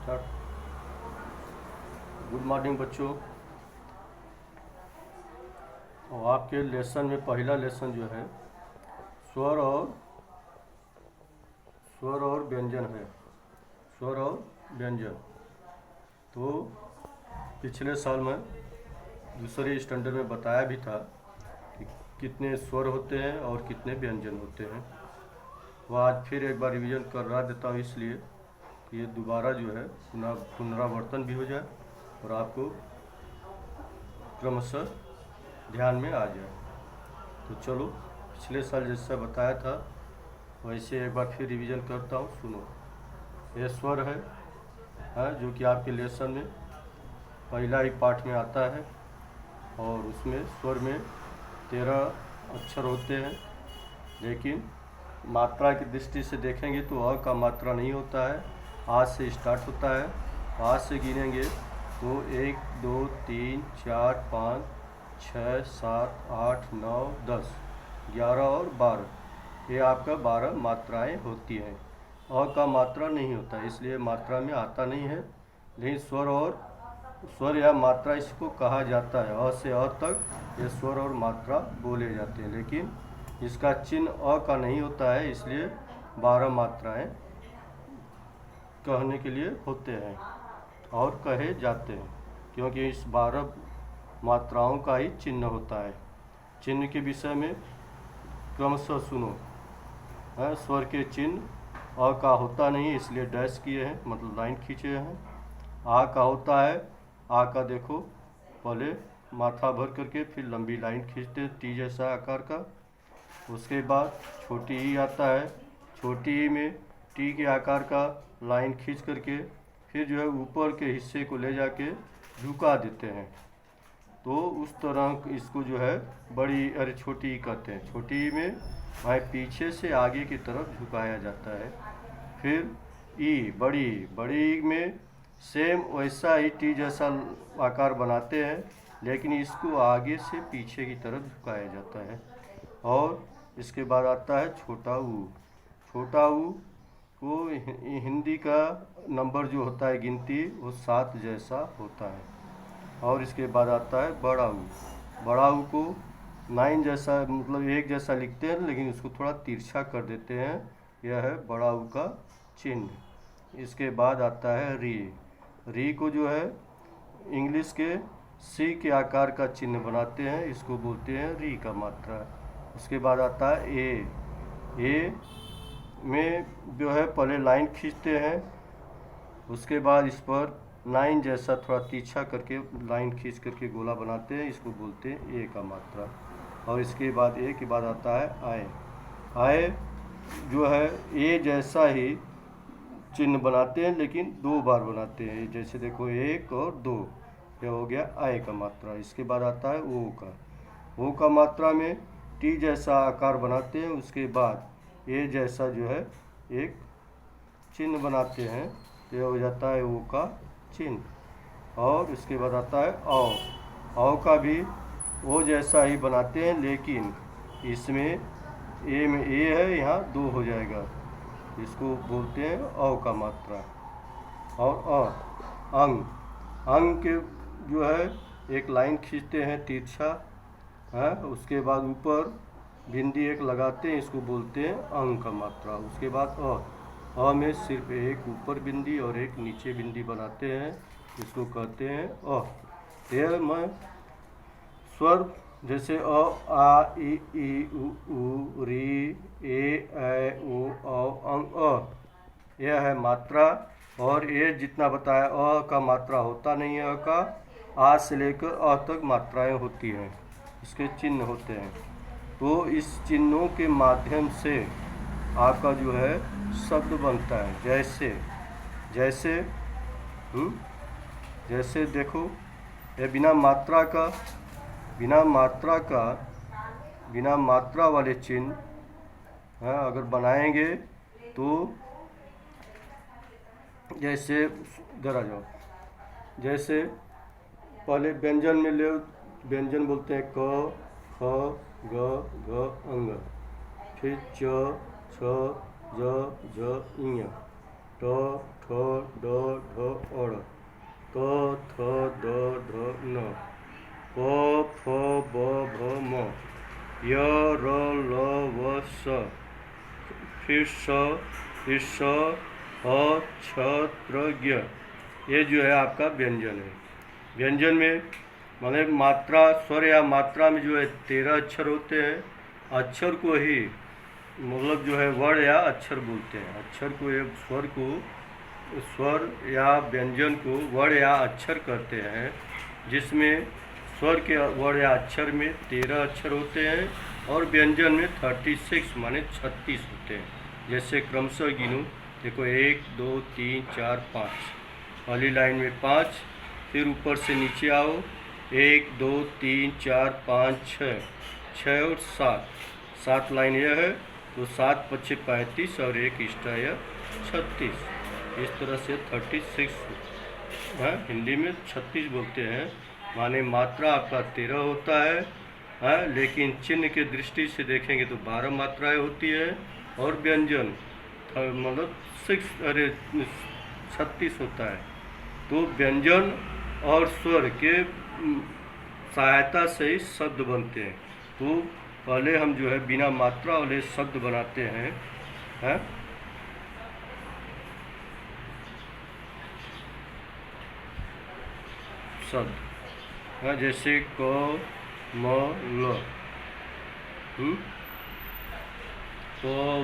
Start. Good morning बच्चों। और आपके लेसन में पहला लेसन जो है स्वर और व्यंजन है। स्वर और व्यंजन। तो पिछले साल में दूसरे स्टैंडर्ड में बताया भी था कि कितने स्वर होते हैं और कितने व्यंजन होते हैं। वह आज फिर एक बार रिवीजन करवा देता हूँ, इसलिए कि ये दोबारा जो है पुनरावर्तन भी हो जाए और आपको क्रमशः ध्यान में आ जाए। तो चलो, पिछले साल जैसा बताया था वैसे एक बार फिर रिवीजन करता हूँ, सुनो। ये स्वर है जो कि आपके लेसन में पहला ही पाठ में आता है और उसमें स्वर में 13 अक्षर होते हैं, लेकिन मात्रा की दृष्टि से देखेंगे तो अ का मात्रा नहीं होता है। आज से स्टार्ट होता है। आज से गिनेंगे तो 1 2 3 4 5 6 7 8 9 10 11 और 12, ये आपका 12 मात्राएं होती हैं। अ का मात्रा नहीं होता, इसलिए मात्रा में आता नहीं है। लेकिन स्वर या मात्रा इसको कहा जाता है। अ से अ तक ये स्वर और मात्रा बोले जाते हैं, लेकिन इसका चिन्ह अ का नहीं होता है, इसलिए 12 मात्राएं कहने के लिए होते हैं और कहे जाते हैं, क्योंकि इस 12 मात्राओं का ही चिन्ह होता है। चिन्ह के विषय में क्रमशः सुनो। स्वर के चिन्ह अ का होता नहीं, इसलिए डैश किए हैं, मतलब लाइन खींचे हैं। आ का होता है। आ का देखो, पहले माथा भर करके फिर लंबी लाइन खींचते हैं टी जैसा आकार का। उसके बाद छोटी ई आता है। छोटी ई में टी के आकार का लाइन खींच करके फिर जो है ऊपर के हिस्से को ले जाके झुका देते हैं। तो उस तरह इसको जो है छोटी ई कहते हैं। छोटी ई में भाई पीछे से आगे की तरफ झुकाया जाता है। फिर ई बड़ी ई में सेम वैसा ही टी जैसा आकार बनाते हैं, लेकिन इसको आगे से पीछे की तरफ झुकाया जाता है। और इसके बाद आता है छोटा ऊ। छोटा ऊ को हिंदी का नंबर जो होता है गिनती, वो 7 जैसा होता है। और इसके बाद आता है बड़ा ऊ। बड़ा ऊ को 9 जैसा, मतलब 1 जैसा लिखते हैं, लेकिन उसको थोड़ा तिरछा कर देते हैं। यह है बड़ा ऊ का चिन्ह। इसके बाद आता है री। री को जो है इंग्लिश के सी के आकार का चिन्ह बनाते हैं, इसको बोलते हैं री का मात्रा। उसके बाद आता है ए में जो है पहले लाइन खींचते हैं, उसके बाद इस पर 9 जैसा थोड़ा तीछा करके लाइन खींच करके गोला बनाते हैं, इसको बोलते हैं ए का मात्रा। और इसके बाद ए के बाद आता है आए। आए जो है ए जैसा ही चिन्ह बनाते हैं, लेकिन 2 बार बनाते हैं। जैसे देखो 1 और 2, यह हो गया आए का मात्रा। इसके बाद आता है ओ का मात्रा में टी जैसा आकार बनाते हैं, उसके बाद ए जैसा जो है एक चिन्ह बनाते हैं, यह हो जाता है ओ का चिन्ह। और इसके बाद आता है औ का भी ओ जैसा ही बनाते हैं, लेकिन इसमें ए में ए है, यहाँ 2 हो जाएगा, इसको बोलते हैं औ का मात्रा। और अंग के जो है एक लाइन खींचते हैं तिरछा है, उसके बाद ऊपर बिंदी एक लगाते हैं, इसको बोलते हैं अंग का मात्रा। उसके बाद अ में सिर्फ एक ऊपर बिंदी और एक नीचे बिंदी बनाते हैं, इसको कहते हैं अ। यह मैं स्वर जैसे अ आ ई उ री ए ओ अंग अ, यह है मात्रा। और ये जितना बताया अ का मात्रा होता नहीं है। अ का आ से लेकर अ तक मात्राएं होती हैं, इसके चिन्ह होते हैं। तो इस चिन्हों के माध्यम से आपका जो है शब्द बनता है। जैसे देखो, ये बिना मात्रा वाले चिन्ह अगर बनाएंगे तो जैसे इधर आ जाओ। जैसे पहले व्यंजन में ले, व्यंजन बोलते हैं क ख ग घ अंग, फिर च छ ज झ ञ, टो ठो डो ढो ओड़, तो थो दो धो न, पो फो बो भो मो, य रो लो व स, फिर स ह छ त्र ज्ञ। ये जो है आपका व्यंजन है। व्यंजन में मतलब मात्रा, स्वर या मात्रा में जो है 13 अक्षर होते हैं। अक्षर को ही मतलब जो है वर्ण या अक्षर बोलते हैं। अक्षर को, एक स्वर को, स्वर या व्यंजन को वर्ण या अक्षर कहते हैं, जिसमें स्वर के वर्ण या अक्षर में 13 अक्षर होते हैं और व्यंजन में 36 माने 36 होते हैं। जैसे क्रमशः गिनूँ, देखो 1 2 3 4 5, पहली लाइन में 5, फिर ऊपर से नीचे आओ 1 2 3 4 5 6, 6 और 7 लाइन यह है, तो 7 पच्चे 35 और 1 एक्स्ट्रा यह 36। इस तरह से 36 है। हिंदी में 36 बोलते हैं, माने मात्रा आपका 13 होता है, लेकिन चिन्ह के दृष्टि से देखेंगे तो 12 मात्राएं होती है और व्यंजन मतलब 36 होता है। तो व्यंजन और स्वर के सहायता से ही शब्द बनते हैं। तो पहले हम जो है बिना मात्रा वाले शब्द बनाते हैं, शब्द, जैसे क म ल, क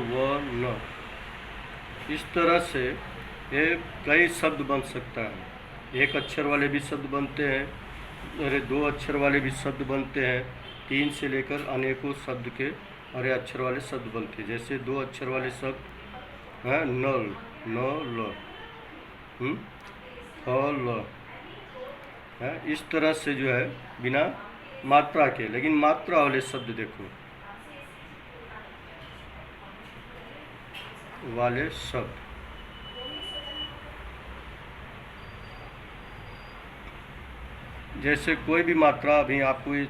व न। इस तरह से ये कई शब्द बन सकता है। एक अक्षर वाले भी शब्द बनते हैं, अरे 2 अक्षर वाले भी शब्द बनते हैं, 3 से लेकर अनेकों शब्द के अरे अक्षर वाले शब्द बनते हैं। जैसे 2 अक्षर वाले शब्द हैं नल, न ल, फ ल, इस तरह से जो है बिना मात्रा के। लेकिन मात्रा वाले शब्द देखो, वाले शब्द, जैसे कोई भी मात्रा, अभी आपको ये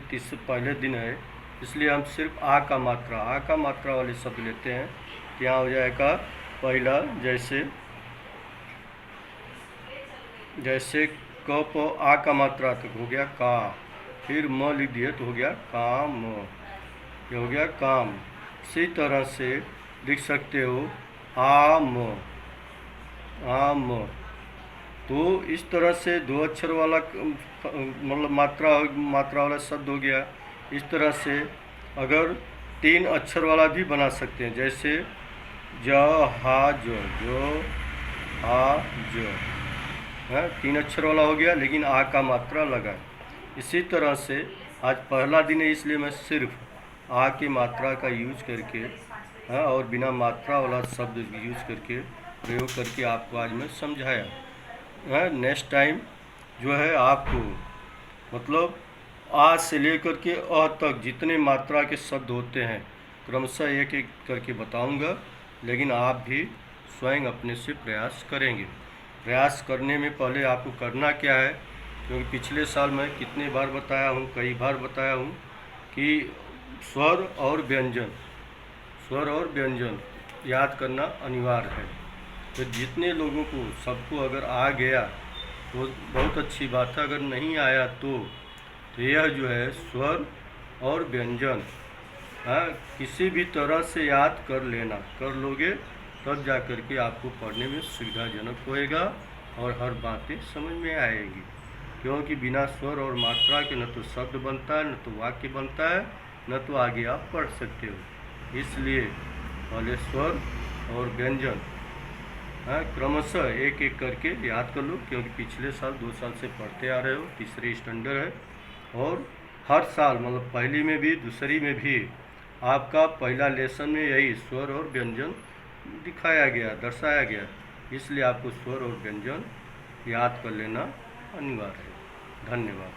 पहले दिन है इसलिए हम सिर्फ आ का मात्रा वाले शब्द लेते हैं। यहाँ हो जाएगा पहला, जैसे क प आ का मात्रा तक हो गया का, फिर म लिख दिए तो हो गया काम, ये हो गया काम। इसी तरह से लिख सकते हो आम, तो इस तरह से 2 अक्षर वाला मतलब मात्रा वाला शब्द हो गया। इस तरह से अगर 3 अक्षर वाला भी बना सकते हैं, जैसे ज हा जो हा जो है, 3 अक्षर वाला हो गया लेकिन आ का मात्रा लगा। इसी तरह से आज पहला दिन है इसलिए मैं सिर्फ आ की मात्रा का यूज करके और बिना मात्रा वाला शब्द यूज करके प्रयोग करके आपको आज मैं समझाया। नेक्स्ट टाइम जो है आपको मतलब आ से लेकर के अ तक जितने मात्रा के शब्द होते हैं क्रमशः एक एक करके बताऊंगा, लेकिन आप भी स्वयं अपने से प्रयास करेंगे। प्रयास करने में पहले आपको करना क्या है, क्योंकि पिछले साल मैं कितने बार बताया हूँ, कई बार बताया हूँ कि स्वर और व्यंजन याद करना अनिवार्य है। तो जितने लोगों को सबको अगर आ गया तो बहुत अच्छी बात है, अगर नहीं आया तो यह जो है स्वर और व्यंजन किसी भी तरह से याद कर लोगे तब जा कर के आपको पढ़ने में सुविधाजनक होएगा और हर बातें समझ में आएगी। क्योंकि बिना स्वर और मात्रा के न तो शब्द बनता है, न तो वाक्य बनता है, न तो आगे आप पढ़ सकते हो। इसलिए पहले स्वर और व्यंजन क्रमशः एक एक करके याद कर लो, क्योंकि पिछले साल 2 साल से पढ़ते आ रहे हो, तीसरी स्टैंडर्ड है और हर साल मतलब पहली में भी दूसरी में भी आपका पहला लेसन में यही स्वर और व्यंजन दिखाया गया, दर्शाया गया। इसलिए आपको स्वर और व्यंजन याद कर लेना अनिवार्य है। धन्यवाद।